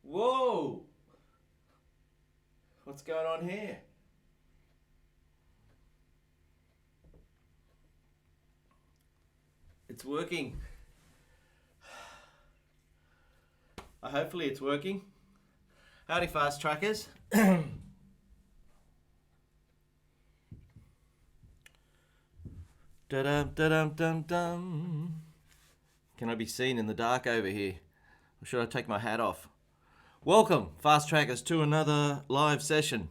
Whoa! What's going on here? It's working. Hopefully it's working. Howdy, fast trackers. Da-dum, da-dum, dum, dum. Can I be seen in the dark over here? Or should I take my hat off? Welcome, fast trackers, to another live session.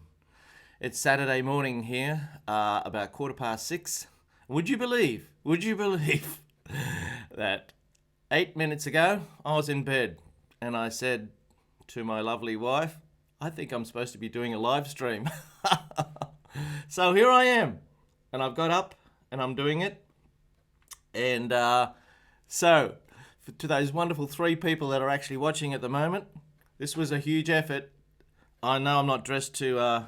It's Saturday morning here, about 6:15. Would you believe that 8 minutes ago I was in bed and I said to my lovely wife, I think I'm supposed to be doing a live stream. So here I am, and I've got up and I'm doing it. And so, to those wonderful 3 people that are actually watching at the moment, this was a huge effort. I know I'm not dressed to,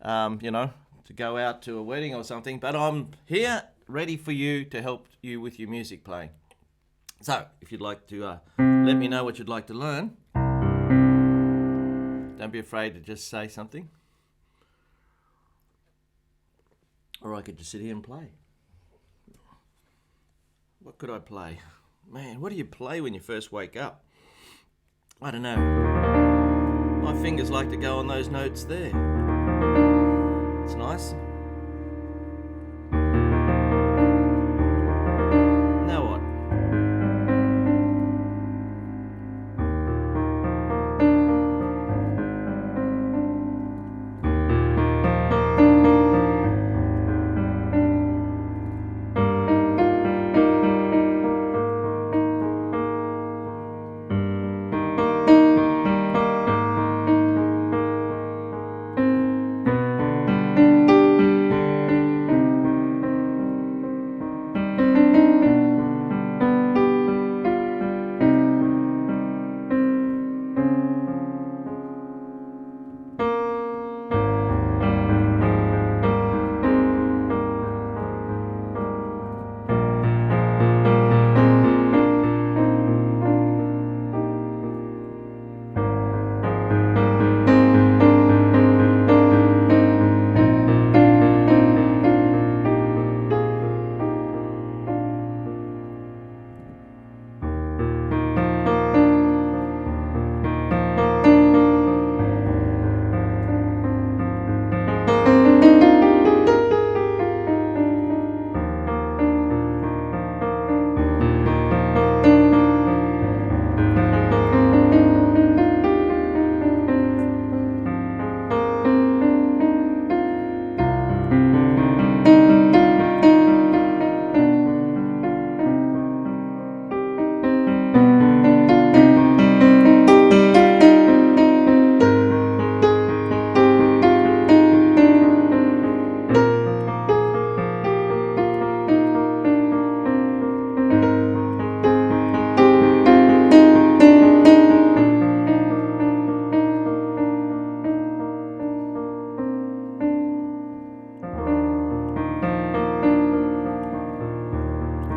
to go out to a wedding or something, but I'm here ready for you to help you with your music playing. So, if you'd like to let me know what you'd like to learn, don't be afraid to just say something. Or I could just sit here and play. What could I play? Man, what do you play when you first wake up? I don't know. My fingers like to go on those notes there. It's nice. Now what?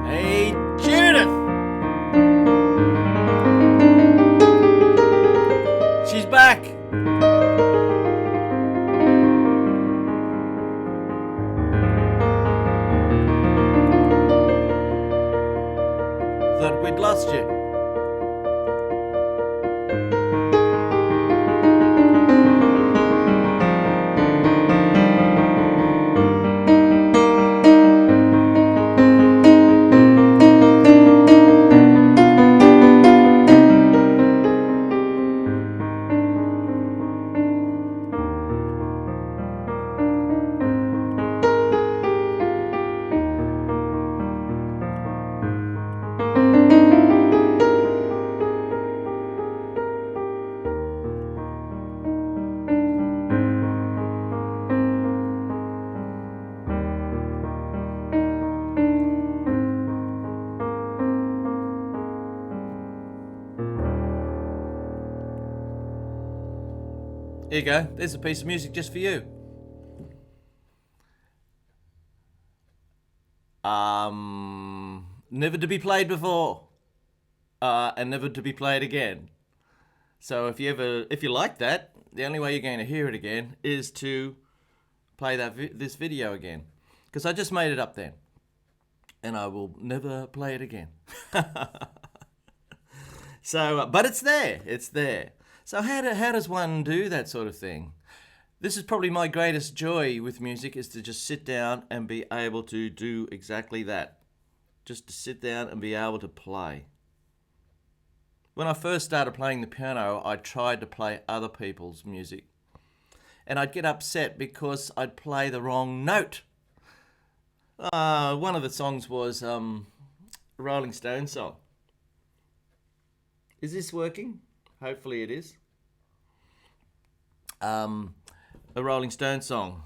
Hey, Judith! She's back! Thought we'd lost you. Here you go. There's a piece of music just for you. Never to be played before. And never to be played again. So if you like that, the only way you're going to hear it again is to play this video again, because I just made it up then, and I will never play it again. So, but it's there. It's there. So how does one do that sort of thing? This is probably my greatest joy with music, is to just sit down and be able to do exactly that. Just to sit down and be able to play. When I first started playing the piano, I tried to play other people's music. And I'd get upset because I'd play the wrong note. One of the songs was a Rolling Stones song. Is this working? Hopefully it is. A Rolling Stones song.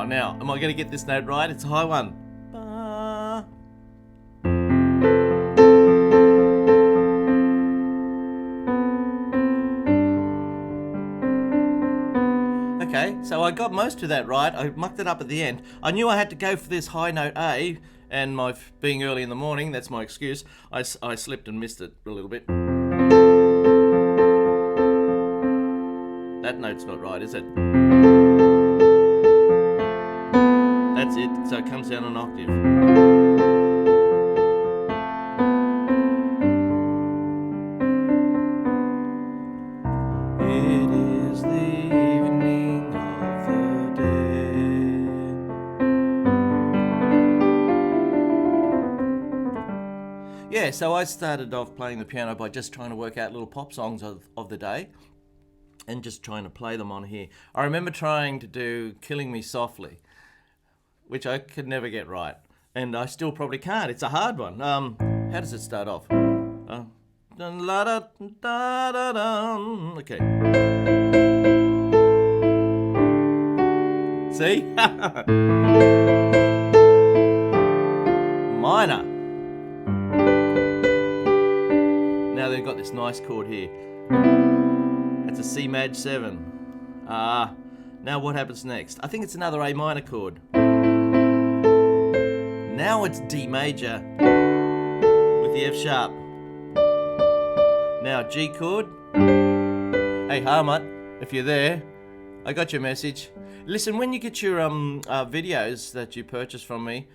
Now, am I going to get this note right? It's a high one. Ba. Okay, so I got most of that right. I mucked it up at the end. I knew I had to go for this high note A, and my being early in the morning, that's my excuse. I slipped and missed it a little bit. That note's not right, is it? That's it, so it comes down an octave. It is the evening of the day. Yeah, so I started off playing the piano by just trying to work out little pop songs of the day and just trying to play them on here. I remember trying to do Killing Me Softly, which I could never get right, and I still probably can't. It's a hard one. How does it start off? Okay. See? Minor. Now they've got this nice chord here. It's a C Maj 7. Now what happens next? I think it's another A minor chord. Now it's D major with the F sharp. Now G chord. Hey Harmut, if you're there, I got your message. Listen, when you get your videos that you purchase from me,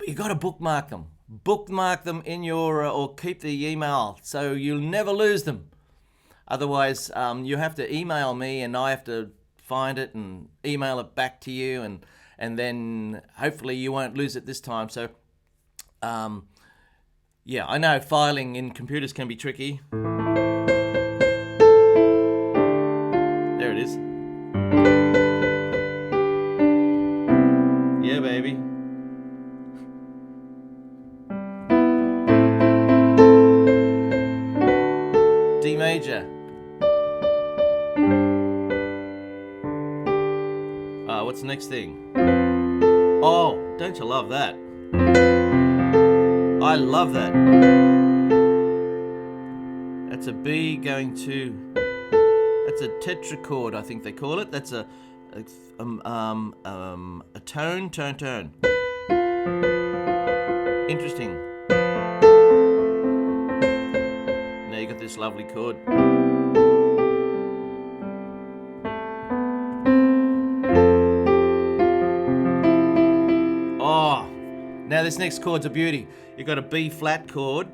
you got to bookmark them. Bookmark them in your or keep the email so you'll never lose them. Otherwise, you have to email me and I have to find it and email it back to you, and then hopefully you won't lose it this time. So, yeah, I know filing in computers can be tricky. There it is. Yeah, baby. D major. What's the next thing? Oh, don't you love that? I love that. That's a B going to. That's a tetrachord, I think they call it. That's a tone. Interesting. Now you got this lovely chord. Oh, now this next chord's a beauty. You've got a B flat chord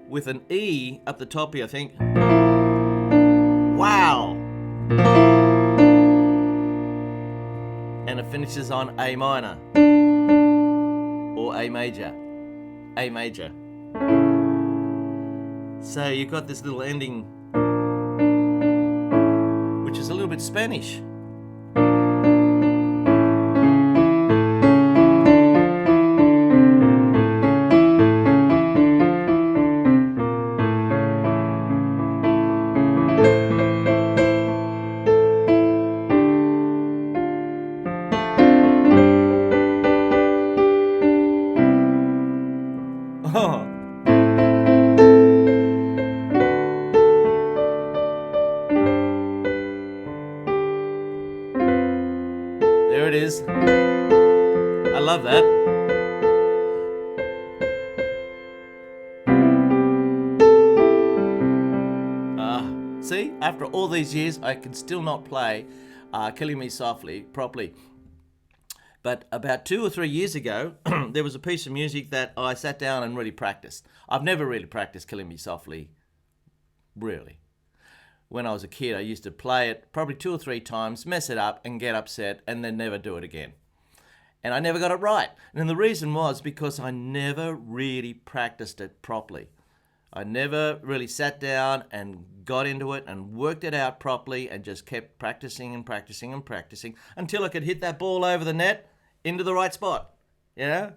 with an E up the top here, I think. Wow! And it finishes on A minor or A major. A major. So you've got this little ending, which is a little bit Spanish. is. I love that. See, after all these years, I can still not play Killing Me Softly properly. But about 2 or 3 years ago, there was a piece of music that I sat down and really practiced. I've never really practiced Killing Me Softly, really. When I was a kid, I used to play it probably 2 or 3 times, mess it up and get upset and then never do it again. And I never got it right. And the reason was because I never really practiced it properly. I never really sat down and got into it and worked it out properly and just kept practicing and practicing and practicing until I could hit that ball over the net into the right spot. You know?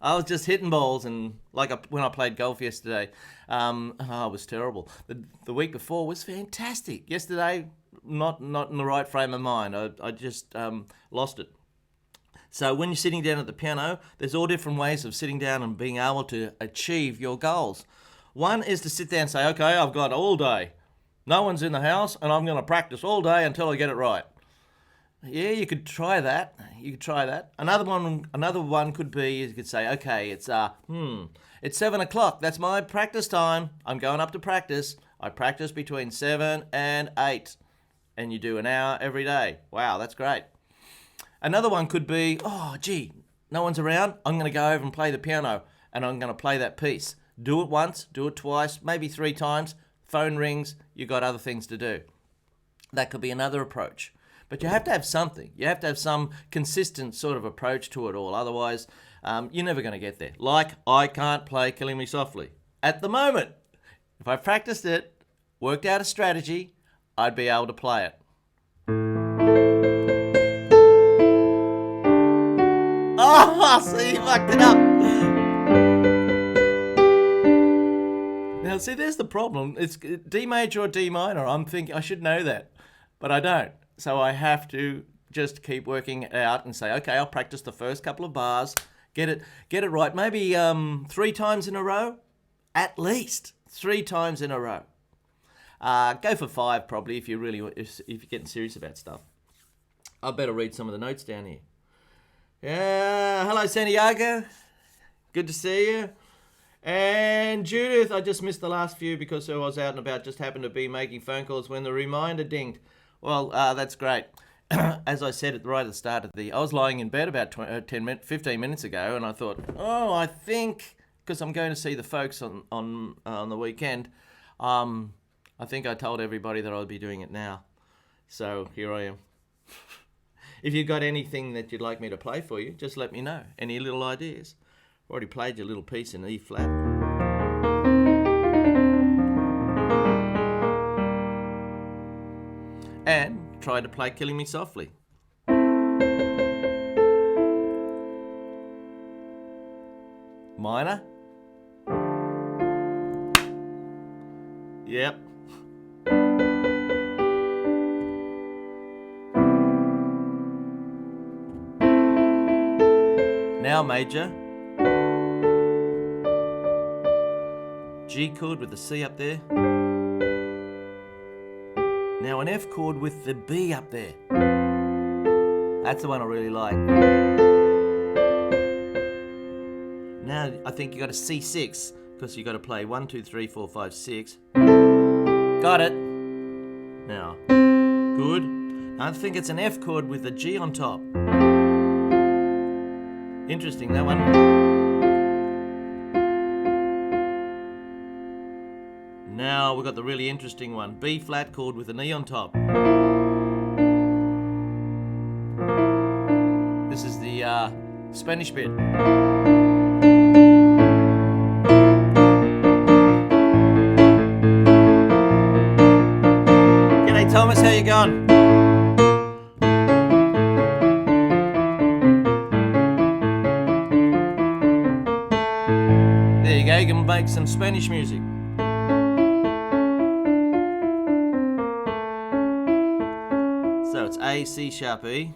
I was just hitting balls, and when I played golf yesterday, it was terrible. The week before was fantastic. Yesterday, not in the right frame of mind. I just lost it. So when you're sitting down at the piano, there's all different ways of sitting down and being able to achieve your goals. One is to sit there and say, okay, I've got all day. No one's in the house, and I'm going to practice all day until I get it right. Yeah, you could try that. Another one could be, you could say, okay, it's 7 o'clock. That's my practice time. I'm going up to practice. I practice between 7 and 8. And you do an hour every day. Wow, that's great. Another one could be, no one's around. I'm going to go over and play the piano, and I'm going to play that piece. Do it once, do it twice, maybe 3 times. Phone rings, you've got other things to do. That could be another approach. But you have to have something. You have to have some consistent sort of approach to it all. Otherwise, you're never going to get there. Like, I can't play Killing Me Softly at the moment. If I practiced it, worked out a strategy, I'd be able to play it. Oh, see, you fucked it up. Now, see, there's the problem. It's D major or D minor. I'm thinking I should know that, but I don't. So I have to just keep working it out and say, okay, I'll practice the first couple of bars, get it right. Maybe 3 times in a row, at least 3 times in a row. Go for 5 probably if you're getting serious about stuff. I better read some of the notes down here. Yeah, hello Santiago, good to see you. And Judith, I just missed the last few because I was out and about, just happened to be making phone calls when the reminder dinged. Well, that's great. As I said right at the start of I was lying in bed about 15 minutes ago, and I thought, I think, because I'm going to see the folks on the weekend, I think I told everybody that I'd be doing it now. So here I am. If you've got anything that you'd like me to play for you, just let me know. Any little ideas? I've already played your little piece in E flat. And try to play Killing Me Softly. Minor. Yep. Now major. G chord with the C up there. Now an F chord with the B up there. That's the one I really like. Now I think you got a C6 because you got to play 1, 2, 3, 4, 5, 6. Got it. Now, good. I think it's an F chord with a G on top. Interesting, that one. Now we've got the really interesting one. B flat chord with an E on top. This is the Spanish bit. G'day Thomas, how you going? There you go, you can make some Spanish music. So it's A, C sharp, E.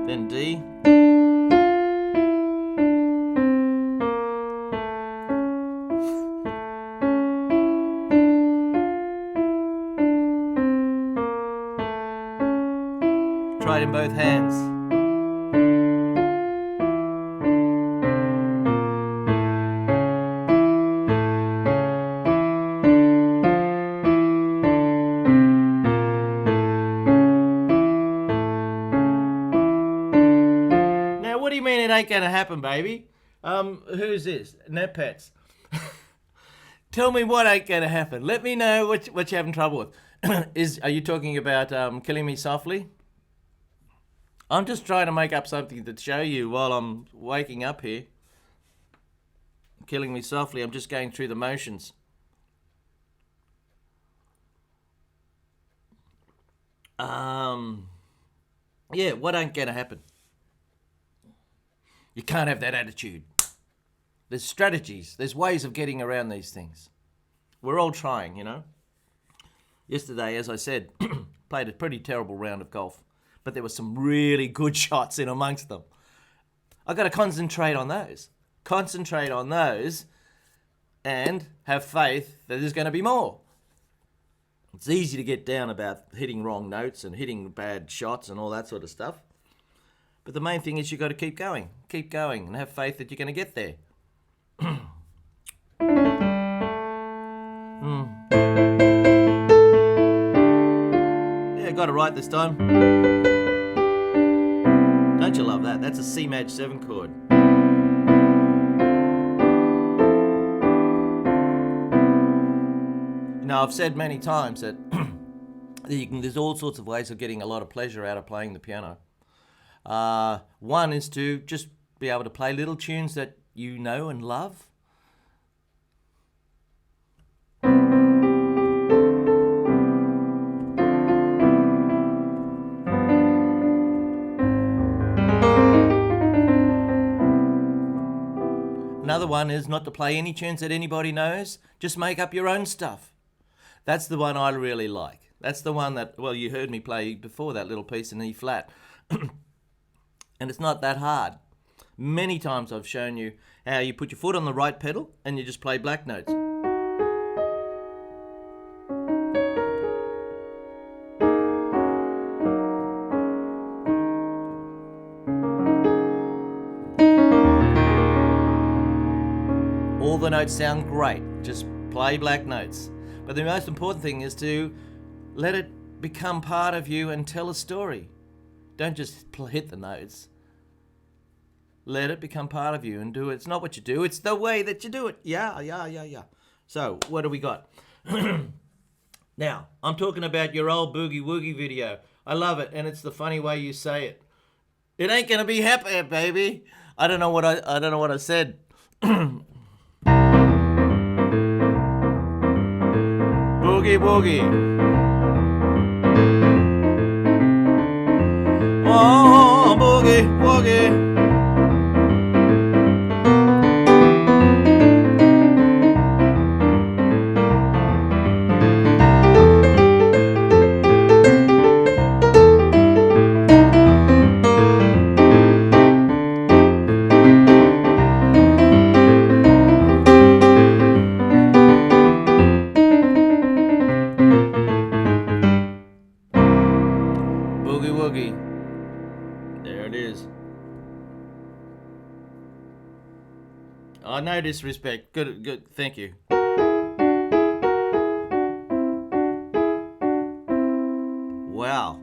Then D. try it in both hands. Now, what do you mean it ain't gonna happen, baby? Who's this? Netpets. Tell me what ain't gonna happen. Let me know what you're having trouble with. Are you talking about Killing Me Softly? I'm just trying to make up something to show you while I'm waking up here. Killing Me Softly. I'm just going through the motions. Yeah, what ain't gonna happen? You can't have that attitude. There's strategies. There's ways of getting around these things. We're all trying, you know. Yesterday, as I said, played a pretty terrible round of golf, but there were some really good shots in amongst them. I've got to concentrate on those. Concentrate on those and have faith that there's going to be more. It's easy to get down about hitting wrong notes and hitting bad shots and all that sort of stuff. But the main thing is you've got to keep going and have faith that you're going to get there. Yeah, got it right this time. Don't you love that? That's a C Maj 7 chord. Now, I've said many times that there's all sorts of ways of getting a lot of pleasure out of playing the piano. One is to just be able to play little tunes that you know and love. Another one is not to play any tunes that anybody knows, just make up your own stuff. That's the one I really like. That's the one that, well, you heard me play before, that little piece in E flat. And it's not that hard. Many times I've shown you how you put your foot on the right pedal and you just play black notes. All the notes sound great, just play black notes. But the most important thing is to let it become part of you and tell a story. Don't just hit the notes. Let it become part of you and do it. It's not what you do, it's the way that you do it. Yeah. So, what do we got? Now, I'm talking about your old Boogie Woogie video. I love it, and it's the funny way you say it. It ain't gonna be happy, baby. I don't know what I said. Boogie Woogie. Oh, boogie woogie. Boogie woogie. There it is. Oh, no disrespect. Good. Thank you. Wow.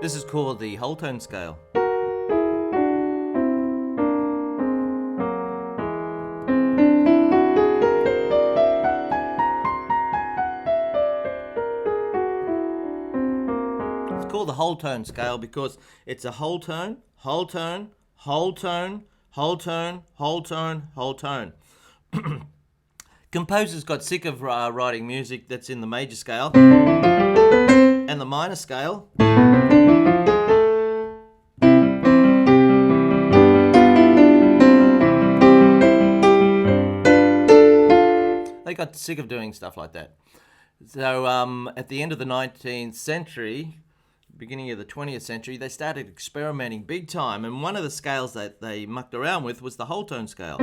This is called the whole tone scale. Called the whole tone scale because it's a whole tone, whole tone, whole tone, whole tone, whole tone, whole tone. Composers got sick of writing music that's in the major scale and the minor scale. They got sick of doing stuff like that. So at the end of the 19th century, beginning of the 20th century, they started experimenting big time, and one of the scales that they mucked around with was the whole tone scale.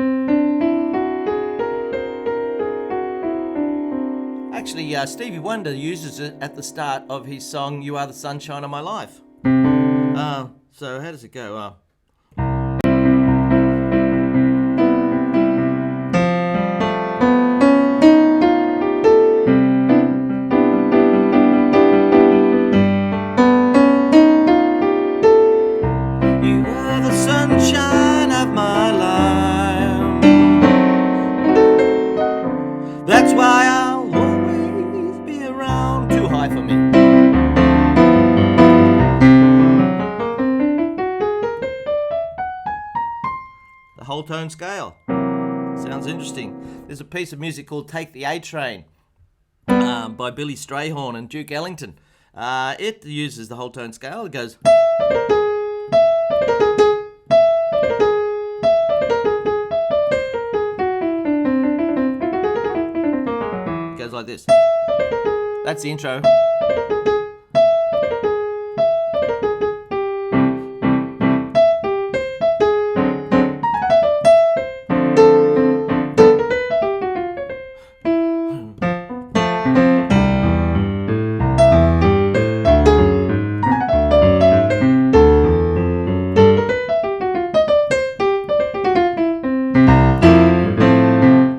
Actually, Stevie Wonder uses it at the start of his song "You Are the Sunshine of My Life." So how does it go? You are the sunshine of my life. That's why I'll always be around. Too high for me. The whole tone scale. Sounds interesting. There's a piece of music called Take the A Train by Billy Strayhorn and Duke Ellington. It uses the whole tone scale. It goes... goes like this. That's the intro.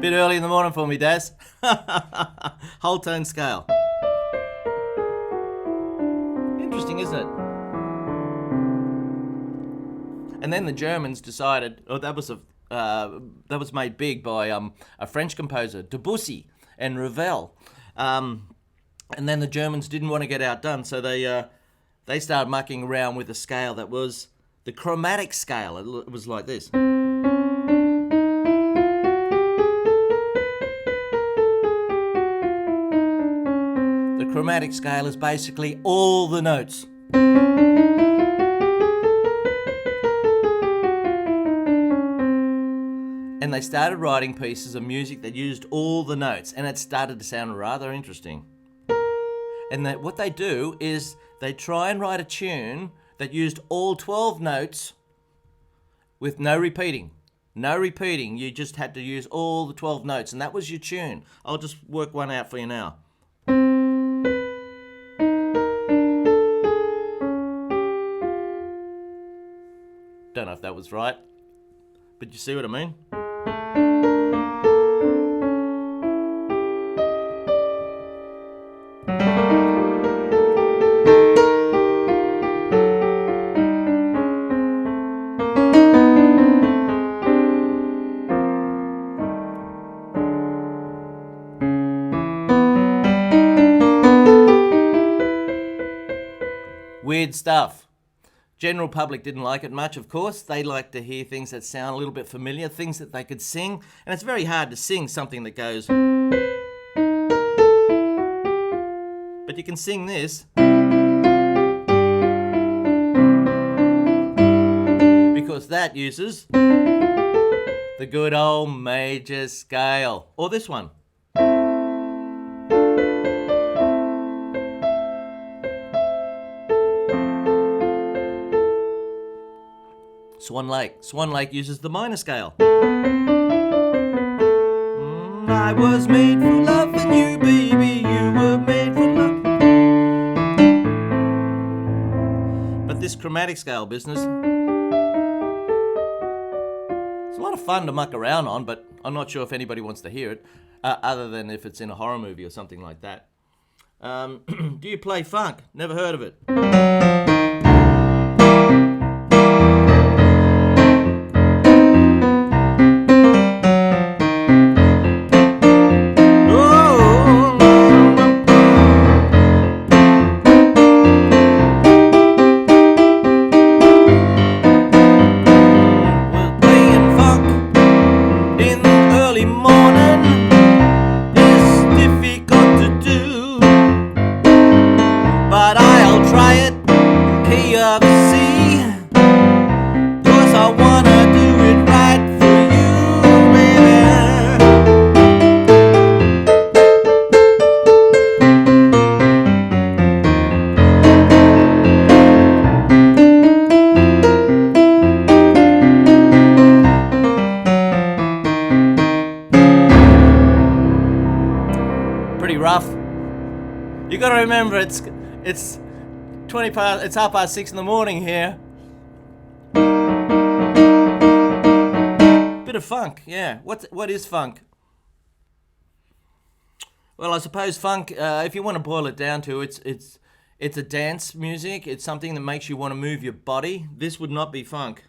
Bit early in the morning for me, Daz. Whole tone scale. Interesting, isn't it? And then the Germans decided, that was made big by a French composer, Debussy and Ravel. And then the Germans didn't want to get outdone, so they started mucking around with a scale that was the chromatic scale. It was like this. The chromatic scale is basically all the notes. And they started writing pieces of music that used all the notes, and it started to sound rather interesting. And what they do is they try and write a tune that used all 12 notes with no repeating. No repeating, you just had to use all the 12 notes, and that was your tune. I'll just work one out for you now. Don't know if that was right, but you see what I mean? Weird stuff. General public didn't like it much, of course. They like to hear things that sound a little bit familiar, things that they could sing. And it's very hard to sing something that goes... But you can sing this. Because that uses the good old major scale. Or this one. Swan Lake. Swan Lake uses the minor scale. I was made for loving you, baby. You were made for love. But this chromatic scale business, it's a lot of fun to muck around on, but I'm not sure if anybody wants to hear it, other than if it's in a horror movie or something like that. Do you play funk? Never heard of it. But I'll try it got to remember it's 20 past. It's 6:30 in the morning here. Bit of funk, yeah. What is funk? Well, I suppose funk, if you want to boil it down to, it's a dance music. It's something that makes you want to move your body. This would not be funk.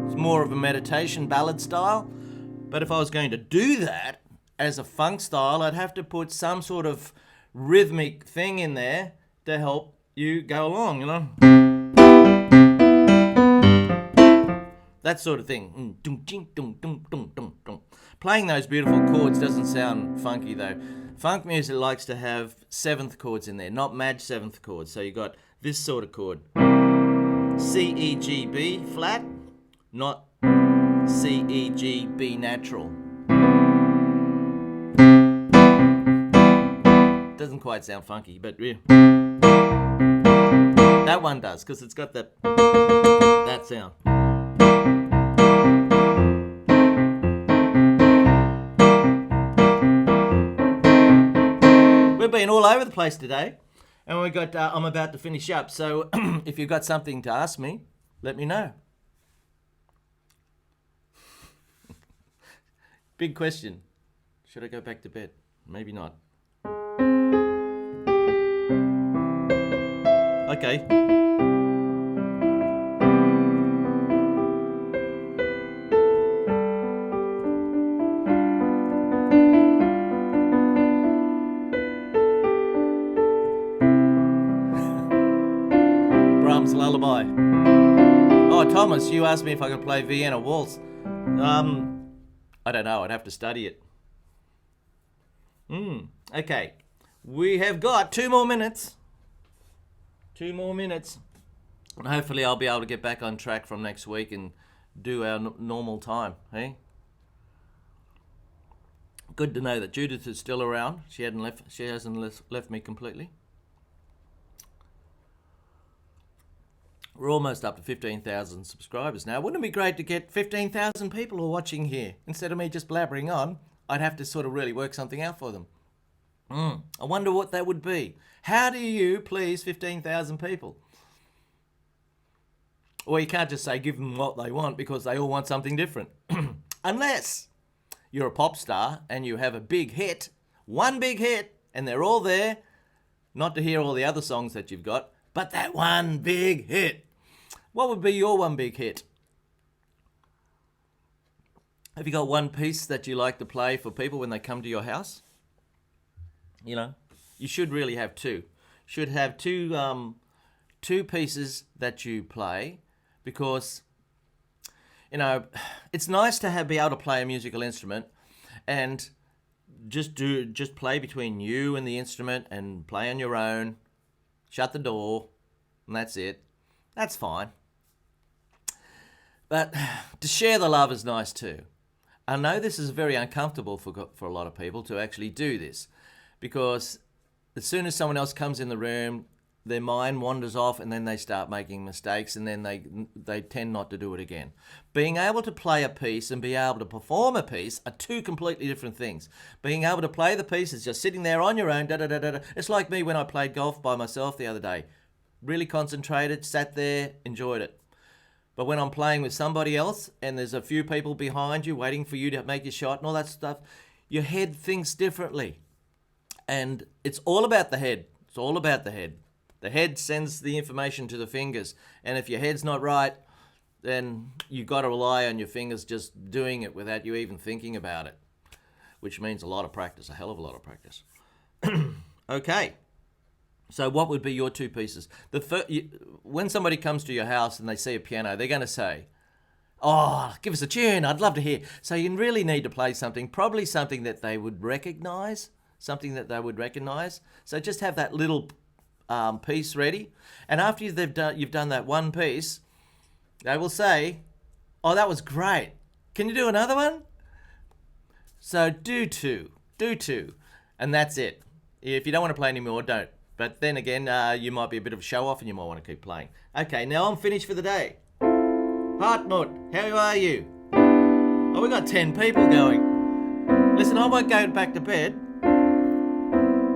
It's more of a meditation ballad style. But if I was going to do that as a funk style, I'd have to put some sort of rhythmic thing in there to help you go along, you know? That sort of thing. Playing those beautiful chords doesn't sound funky though. Funk music likes to have seventh chords in there, not mad seventh chords. So you got this sort of chord. C, E, G, B flat, not C, E, G, B natural. Doesn't quite sound funky, but yeah. That one does, because it's got that sound. We've been all over the place today, and we got. I'm about to finish up, so if you've got something to ask me, let me know. Big question. Should I go back to bed? Maybe not. Okay. Brahms Lullaby. Oh, Thomas, you asked me if I could play Vienna Waltz. I don't know. I'd have to study it. Okay. We have got 2 more minutes. 2 more minutes. And hopefully I'll be able to get back on track from next week and do our normal time, hey? Good to know that Judith is still around. She hasn't left me completely. We're almost up to 15,000 subscribers now. Wouldn't it be great to get 15,000 people who are watching here? Instead of me just blabbering on, I'd have to sort of really work something out for them. I wonder what that would be. How do you please 15,000 people? Well, you can't just say give them what they want, because they all want something different. Unless you're a pop star and you have a big hit, one big hit, and they're all there, not to hear all the other songs that you've got, but that one big hit. What would be your one big hit? Have you got one piece that you like to play for people when they come to your house? You know, you should really have two. Should have two pieces that you play, because, you know, it's nice to be able to play a musical instrument and just play between you and the instrument and play on your own. Shut the door, and that's it. That's fine. But to share the love is nice too. I know this is very uncomfortable for a lot of people to actually do this, because as soon as someone else comes in the room, their mind wanders off and then they start making mistakes, and then they tend not to do it again. Being able to play a piece and be able to perform a piece are two completely different things. Being able to play the piece is just sitting there on your own, da-da-da-da-da. It's like me when I played golf by myself the other day. Really concentrated, sat there, enjoyed it. But when I'm playing with somebody else and there's a few people behind you waiting for you to make your shot and all that stuff, your head thinks differently. And it's all about the head. It's all about the head. The head sends the information to the fingers. And if your head's not right, then you've got to rely on your fingers just doing it without you even thinking about it, which means a lot of practice, a hell of a lot of practice. Okay. So what would be your two pieces? When somebody comes to your house and they see a piano, they're going to say, oh, give us a tune, I'd love to hear. So you really need to play something, probably something that they would recognize, So just have that little piece ready. And after you've done that one piece, they will say, oh, that was great. Can you do another one? So do two. And that's it. If you don't want to play anymore, don't. But then again, you might be a bit of a show-off and you might want to keep playing. Okay, now I'm finished for the day. Hartmut, how are you? Oh, we got 10 people going. Listen, I won't go back to bed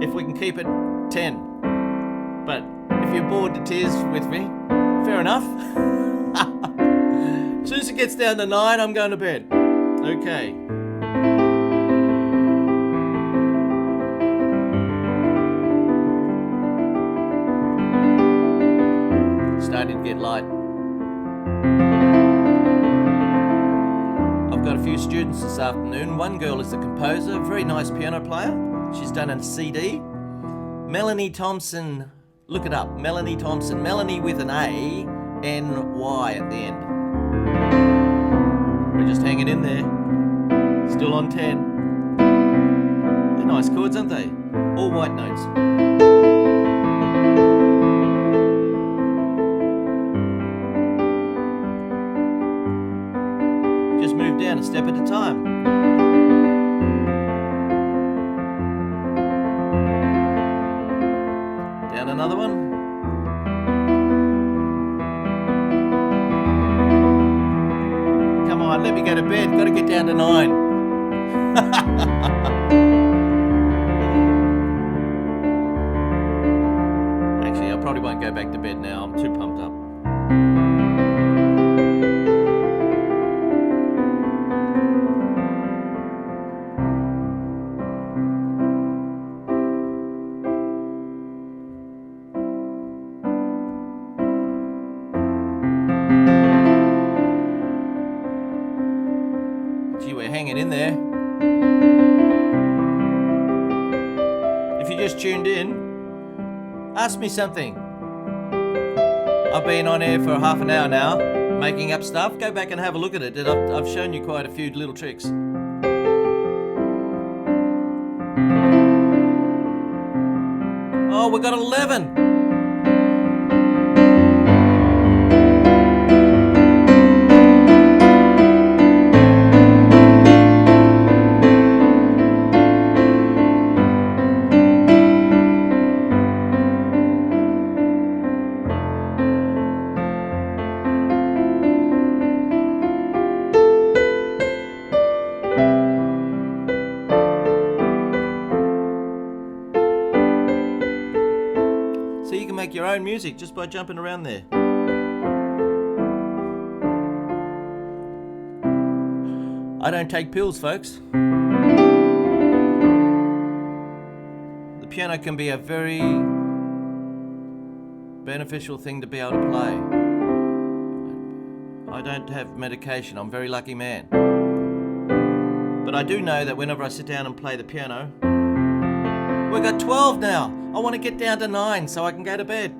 if we can keep it 10. But if you're bored to tears with me, fair enough. As soon as it gets down to 9, I'm going to bed. Okay. Starting to get light. I've got a few students this afternoon. One girl is a composer, a very nice piano player. She's done a CD. Melanie Thompson, look it up. Melanie Thompson. Melanie with an A, N-Y at the end. We're just hanging in there. Still on 10. They're nice chords, aren't they? All white notes. Just move down a step at a time. Down another one. Come on, let me go to bed. Got to get down to 9. Actually, I probably won't go back to bed now. I'm too pumped up. Gee, we're hanging in there. If you just tuned in, ask me something. I've been on air for half an hour now, making up stuff. Go back and have a look at it. I've shown you quite a few little tricks. Oh, we got 11. So you can make your own music just by jumping around there. I don't take pills, folks. The piano can be a very beneficial thing to be able to play. I don't have medication. I'm a very lucky man. But I do know that whenever I sit down and play the piano, we've got 12 now. I want to get down to 9 so I can go to bed.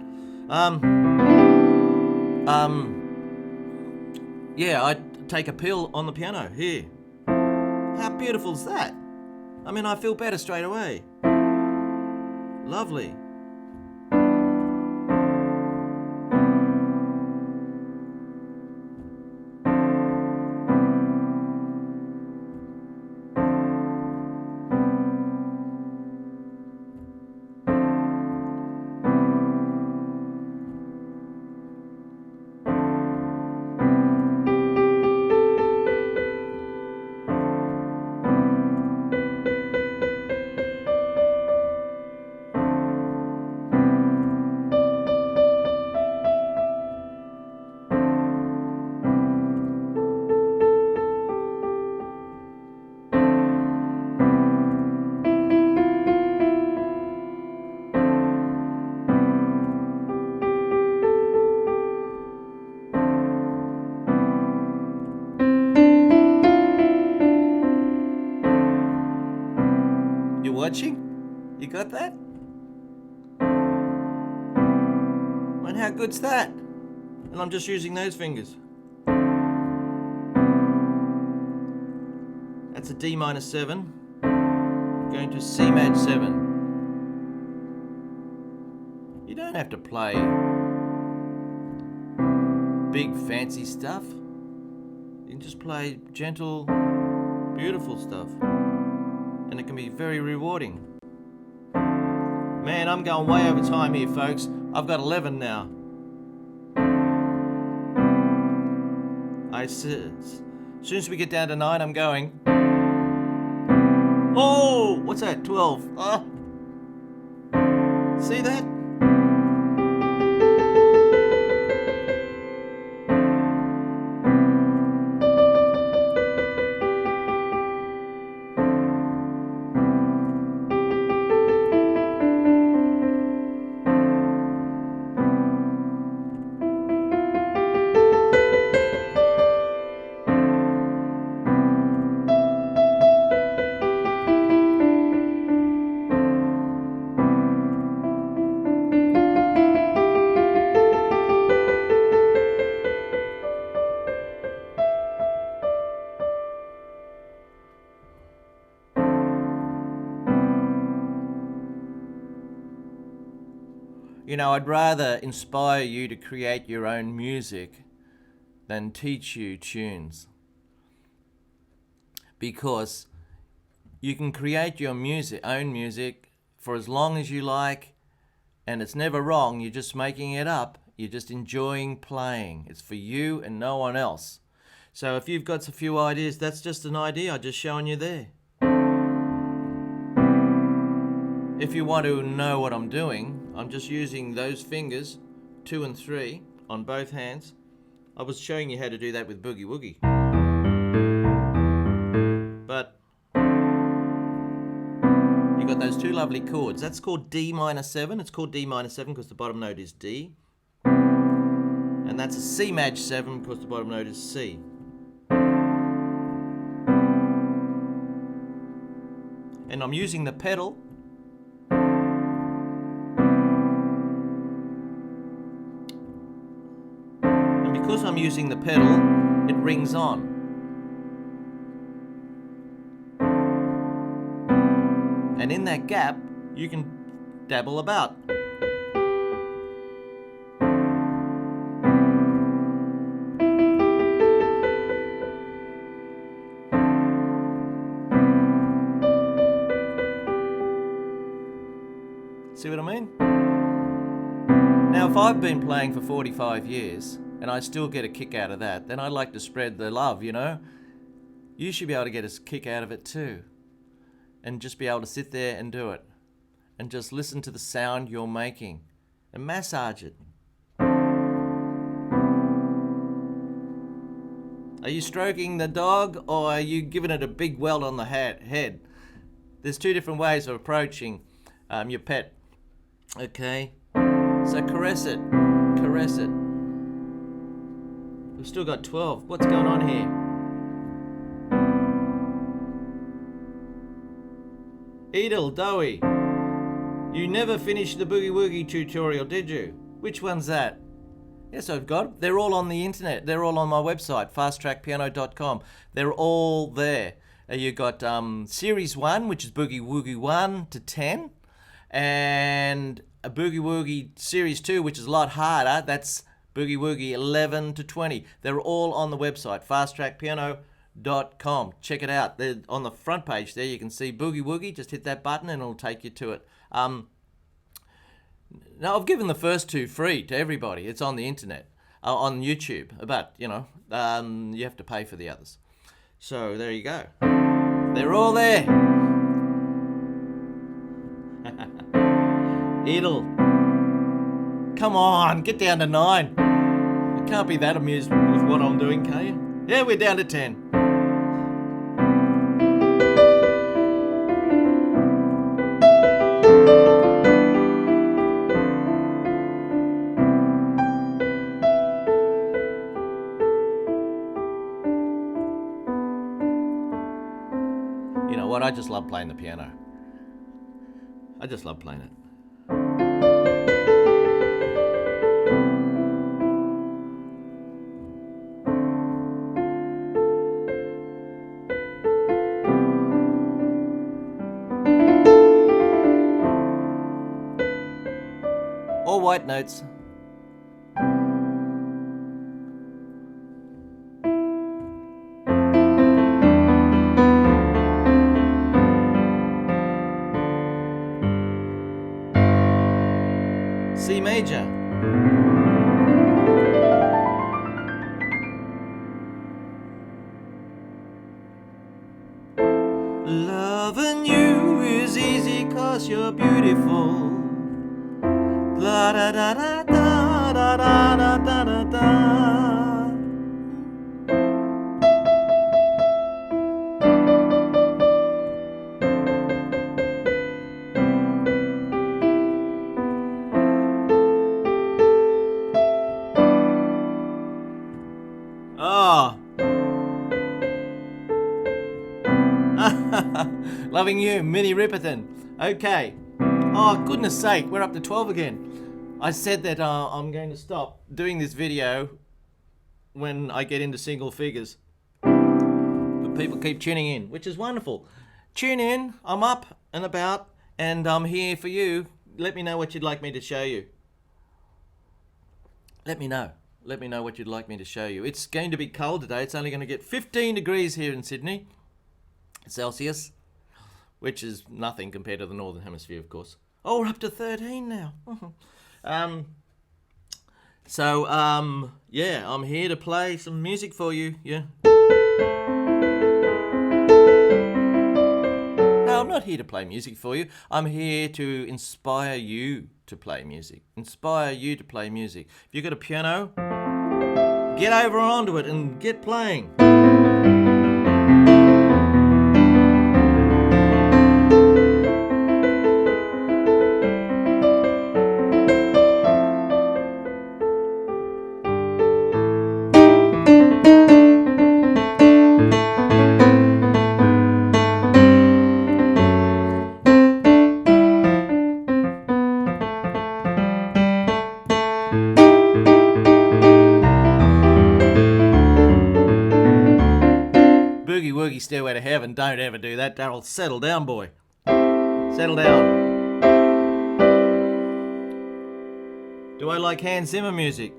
Yeah, I take a pill on the piano here. How beautiful is that? I mean, I feel better straight away. Lovely. Watching? You got that? And how good's that? And I'm just using those fingers. That's a D minor 7, going to C maj 7. You don't have to play big fancy stuff. You can just play gentle, beautiful stuff. And it can be very rewarding. Man, I'm going way over time here, folks. I've got 11 now. As soon as we get down to 9, I'm going. Oh, what's that? 12. Oh. See that? You know, I'd rather inspire you to create your own music than teach you tunes. Because you can create your own music for as long as you like, and it's never wrong. You're just making it up. You're just enjoying playing. It's for you and no one else. So if you've got a few ideas, that's just an idea I'm just showing you there. If you want to know what I'm doing, I'm just using those fingers, 2 and 3, on both hands. I was showing you how to do that with Boogie Woogie. But you got those 2 lovely chords. That's called D minor 7. It's called D minor 7 because the bottom note is D. And that's a C maj 7 because the bottom note is C. And I'm using the pedal. Because I'm using the pedal, it rings on. And in that gap, you can dabble about. See what I mean? Now, if I've been playing for 45 years, and I still get a kick out of that, then I like to spread the love, you know? You should be able to get a kick out of it too. And just be able to sit there and do it. And just listen to the sound you're making. And massage it. Are you stroking the dog, or are you giving it a big welt on the head? There's 2 different ways of approaching your pet. Okay? So caress it. Caress it. We've still got 12. What's going on here? Edel, Dowie, you never finished the Boogie Woogie tutorial, did you? Which one's that? Yes, I've got. They're all on the internet. They're all on my website, fasttrackpiano.com. They're all there. You got Series 1, which is Boogie Woogie 1 to 10, and a Boogie Woogie Series 2, which is a lot harder. That's Boogie Woogie 11 to 20. They're all on the website, fasttrackpiano.com. Check it out. They're on the front page there. You can see Boogie Woogie. Just hit that button and it'll take you to it. Now, I've given the first 2 free to everybody. It's on the internet, on YouTube. But, you know, you have to pay for the others. So, there you go. They're all there. Edel. Come on, get down to 9. You can't be that amused with what I'm doing, can you? Yeah, we're down to 10. You know what? I just love playing the piano. I just love playing it. All white notes. C major. Loving you is easy 'cause you're beautiful. La da da da da da da da da da. Oh. Loving you, Minnie Riperton. Okay. Oh, goodness sake, we're up to 12 again. I said that I'm going to stop doing this video when I get into single figures. But people keep tuning in, which is wonderful. Tune in, I'm up and about, and I'm here for you. Let me know what you'd like me to show you. Let me know. Let me know what you'd like me to show you. It's going to be cold today. It's only going to get 15 degrees here in Sydney, Celsius, which is nothing compared to the Northern Hemisphere, of course. Oh, we're up to 13 now. Yeah, I'm here to play some music for you. Yeah. No, I'm not here to play music for you. I'm here to inspire you to play music. Inspire you to play music. If you've got a piano, get over onto it and get playing. Boogie Woogie Stairway to Heaven. Don't ever do that, Darryl. Settle down, boy. Settle down. Do I like Hans Zimmer music?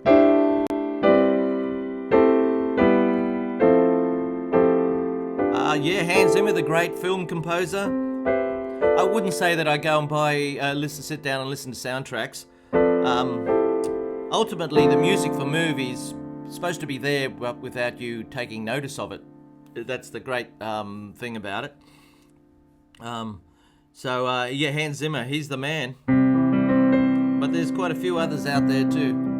Yeah, Hans Zimmer, the great film composer. I wouldn't say that I go and sit down and listen to soundtracks. Ultimately, the music for movies is supposed to be there without you taking notice of it. That's the great thing about it. Yeah, Hans Zimmer, he's the man. But there's quite a few others out there too.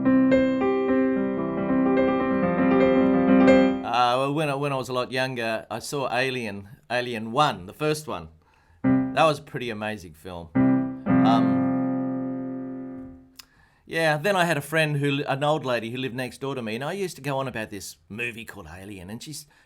When I was a lot younger, I saw Alien 1, the first one. That was a pretty amazing film. Yeah, then I had a friend, an old lady who lived next door to me, and I used to go on about this movie called Alien, and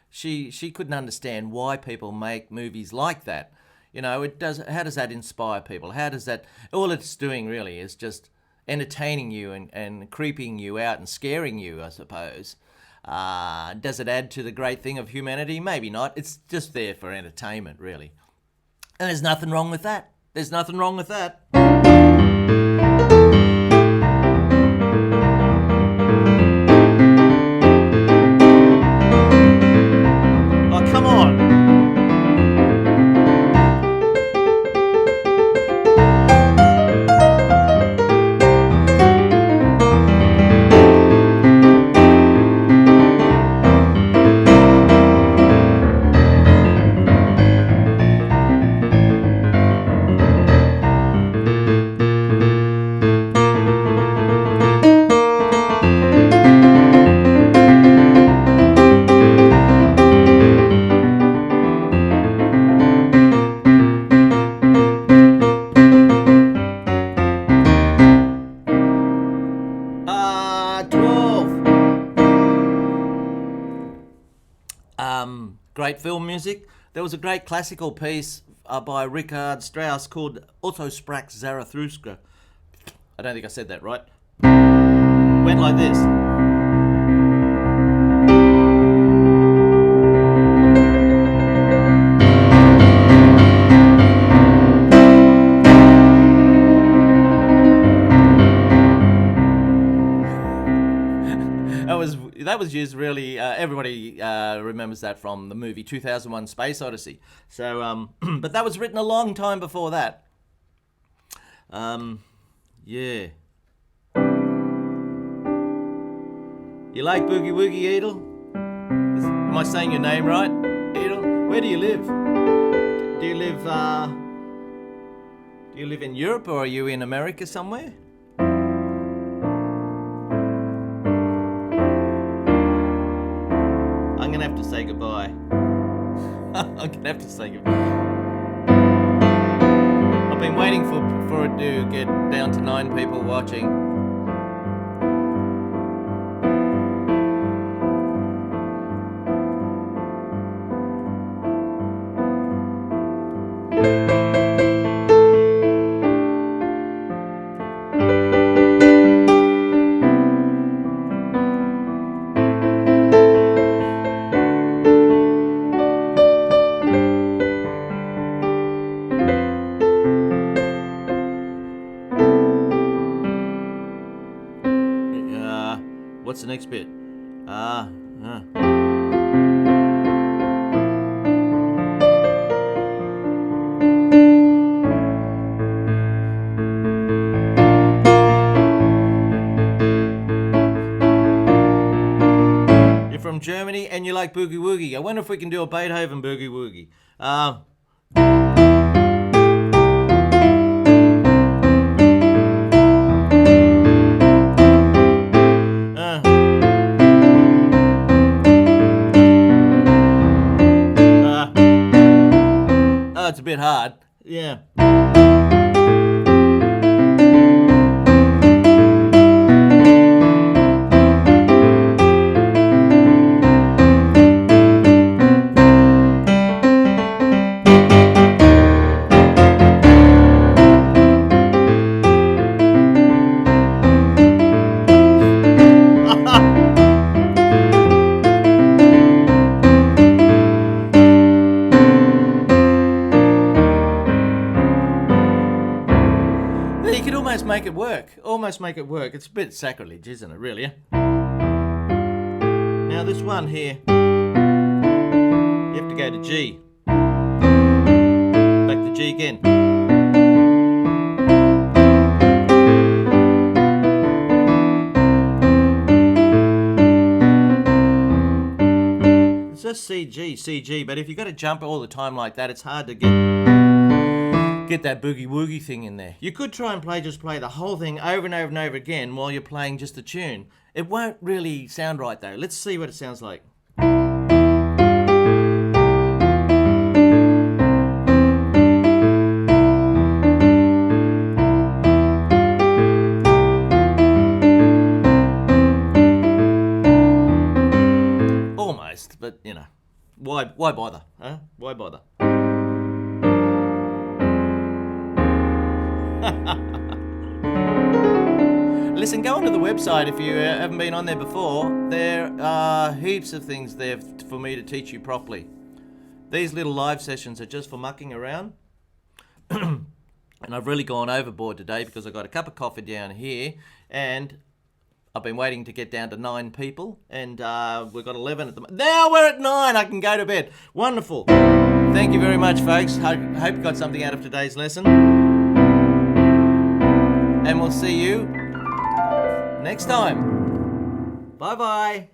she couldn't understand why people make movies like that. You know, how does that inspire people? How does that, all it's doing really is just entertaining you and creeping you out and scaring you, I suppose. Does it add to the great thing of humanity? Maybe not. It's just there for entertainment, really. And there's nothing wrong with that. There's nothing wrong with that. Oh, come on. Great film music. There was a great classical piece by Richard Strauss called Otto Sprach Zarathustra. I don't think I said that right. Went like this. That was used really. Everybody remembers that from the movie 2001: Space Odyssey. So, but that was written a long time before that. Yeah. You like Boogie Woogie, Edel? Am I saying your name right, Edel? Where do you live? Do you live in Europe or are you in America somewhere? I'm gonna have to say goodbye. I'm gonna have to say goodbye. I've been waiting for it to get down to 9 people watching. What's the next bit? You're from Germany and you like boogie woogie. I wonder if we can do a Beethoven boogie woogie. It's a bit hard. Yeah. You could almost make it work. Almost make it work. It's a bit sacrilege, isn't it, really? Now this one here, you have to go to G. Back to G again. It's just C, G, C, G, but if you've got to jump all the time like that, it's hard to get that boogie woogie thing in there. You could try and just play the whole thing over and over and over again while you're playing just the tune. It won't really sound right though. Let's see what it sounds like. Almost, but you know, why bother? Huh? Why bother? Listen, go onto the website if you haven't been on there before. There are heaps of things there for me to teach you properly. These little live sessions are just for mucking around. And I've really gone overboard today because I got a cup of coffee down here and I've been waiting to get down to 9 people and we've got 11 at the moment. Now we're at 9, I can go to bed. Wonderful. Thank you very much, folks. Hope you got something out of today's lesson. And we'll see you next time. Bye-bye.